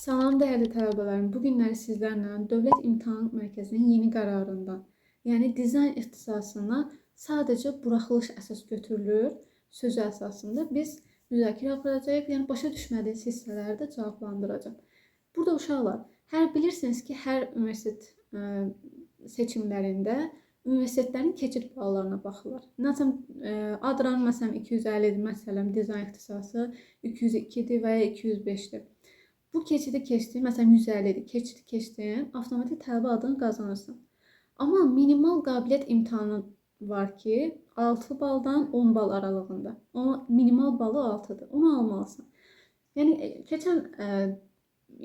Salam değerli tələbələrim. Bu günləri sizlərlə Dövlət İmtahan Mərkəzinin yeni qərarından, yəni dizayn ixtisasına sadəcə buraxılış əsas götürülür sözü əsasında biz müzakirə aparacağıq. Yəni başa düşmədiyiniz hissələri də cavablandıracağam. Burada uşaqlar, bilirsiniz ki, hər universitet seçimlərində universitetlərin keçid ballarına baxırlar. Məsələn, Adran məsələn 250-dir, məsələn dizayn ixtisası 202-dir və ya 205-dir. Bu keçidi keçdin, məsələn 150-dir, keçidi keçdin, avtomatik tələbə adını qazanırsan. Amma minimal qabiliyyət imtahanı var ki, 6 baldan 10 bal aralığında. O minimal balı 6-dır. Onu almalısan. Yəni keçən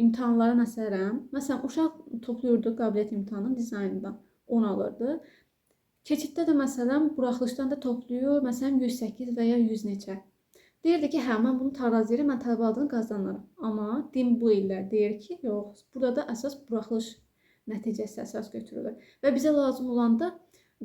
imtahanlara nəzərən, məsələn uşaq toplayırdı qabiliyyət imtahanının dizaynından 10 alırdı. Keçiddə də məsələn buraxılışdan da toplayır, məsələn 108 və ya 100 neçə. Deyirdi ki, hə, mən bunu tarazlayıram, mən tələbə adını qazanıram. Amma din bu illər deyir ki, yox, burada da əsas buraxılış nəticəsi əsas götürülür. Və bizə lazım olan da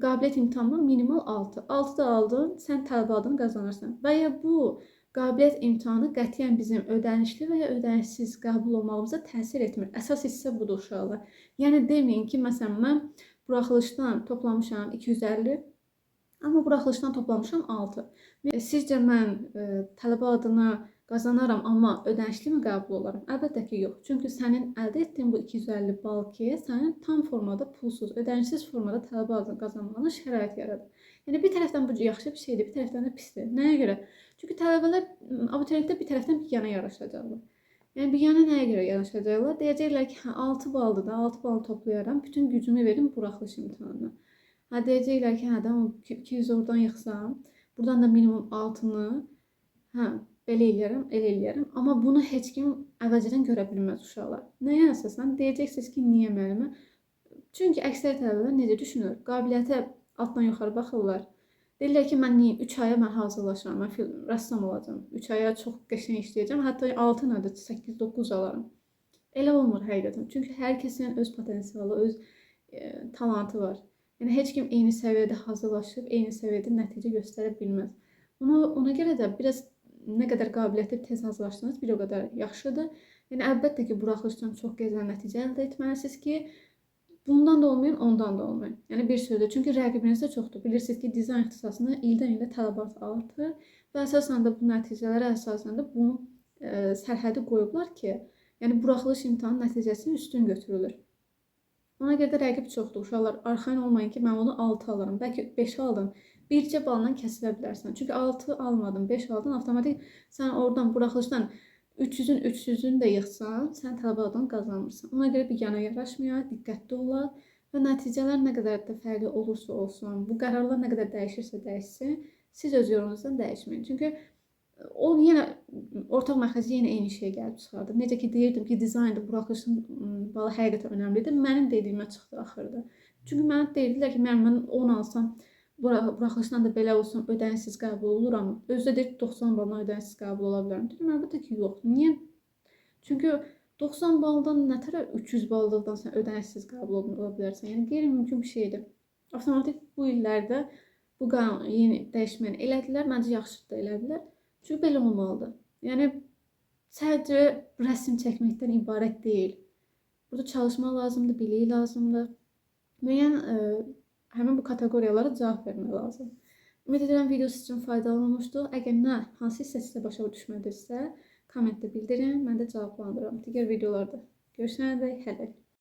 qabiliyyət imtahanından minimal 6. 6 da aldın, sən tələbə adını qazanırsan. Və ya bu qabiliyyət imtahanı qətiyyən bizim ödənişli və ya ödənişsiz qəbul olmağımıza təsir etmir. Əsas hissə budur uşaqlar. Yəni deməyin ki, məsələn mən buraxılışdan toplamışam 250, amma buraxılışdan toplamışam 6. Sizcə mən tələbə adını qazanaram, amma ödənişli mi qəbul olaram? Əlbəttə ki, yox. Çünki sənin əldə etdiyin bu 250 bal ki, sənin tam formada pulsuz, ödənişsiz formada tələbə adını qazanmağına şərait yaradır. Yəni bir tərəfdən bu yaxşı bir şeydir, bir tərəfdən də pisdir. Nəyə görə? Çünki tələbələr abituriyentdə bir tərəfdən biganə yaraşacaqlar. Yəni biganə nəyə görə yaraşacaqlar? Deyəcəklər ki, hə 6 baldır da, 6 bal toplayaram, bütün gücümü verim buraxılış imtahanına. Hə deyəcəklər ki, hə də 200 oradan yıxsam, buradan da minimum 6-nı, hə, belə eləyərəm, elə eləyərəm. Amma bunu heç kim əvvəlcədən görə bilməz uşaqlar. Nəyə əsasən? Deyəcəksiniz ki, niyə müəllimə? Çünki əksər tələbələr necə düşünür? Qabiliyyətə altdan yuxarı baxırlar. Deyirlər ki, mən 3 aya mən hazırlaşıram, mən rəssam olacağam. 3 aya çox qəşəng işləyəcəm. Hətta 6 nədir, 8-9 alaram. Elə olmur həqiqətən. Çünki hər kəsin öz potensialı, öz talantı var. Yəni heç kim eyni səviyyədə hazırlaşıb, eyni səviyyədə nəticə göstərə bilməz. Ona görə də biraz nə qədər qabiliyyətli tez hazırlaşdınız, bir o qədər yaxşıdır. Yəni əlbəttə ki, buraxılışdan çox gözəl nəticə əldə etməlisiniz ki, bundan da olmayın, ondan da olmayın. Yəni bir sözlə, çünki rəqibiniz də çoxdur. Bilirsiniz ki, dizayn ixtisasında ildən ilə tələbat artır və əsasən də bu nəticələrə əsasən də bu sərhədi qoyublar ki, yəni buraxılış imtahanı nəticəsi üstün götürülür. Ona görə də rəqib çoxdur. Uşaqlar, arxayın olmayın ki, mən onu 6 alıram. Bəlkə 5 aldın, bircə balla kəsilə bilərsən. Çünki 6 almadın, 5 aldın, avtomatik sən oradan buraxılışdan 300-ün 300-ünü də yıxsan, sən tələbə adını qazanmırsan. Ona görə biganə yaraşmayaq, diqqətli olaq və nəticələr nə qədər də fərqli olursa olsun, bu qərarlar nə qədər dəyişirsə dəyişsin, siz öz yolunuzdan dəyişməyin. Çünki o yenə ortaq məxrəcə yenə eyni şey gəlib çıxardı. Necə ki deyirdim ki, dizaynda buraxılışın balı həqiqətən önəmlidir. Mənim dediyimə çıxdı axırda. Çünki mənə deyirdilər ki, mən 10 alsam, buraxılışdan da belə olsun, ödənişsiz qəbul oluram. Özü də deyir 90 baldan ödənişsiz qəbul ola bilərəm. Dedim, əlbəttə ki, yox. Niyə? Çünki 90 baldan nətərə 300 baldan sən ödənişsiz qəbul ola bilərsən. Yəni qeyri-mümkün bir şeydir. Avtomatik bu illərdə bu qanun yeni dəyişməni elədilər. Məncə yaxşı da elədilər. Çünki belə olmalıdır. Yəni sadəcə rəsm çəkməkdən ibarət deyil. Burada çalışma lazımdır, bilik lazımdır. Müəyyən həmin bu kateqoriyalara cavab vermək lazım. Ümid edirəm video sizin üçün faydalı olmuşdur. Əgər hansı hissə sizə başa düşmədirsə, kommentdə bildirin, mən də cavablandırıram. Digər videolarda görüşənədək hələlik.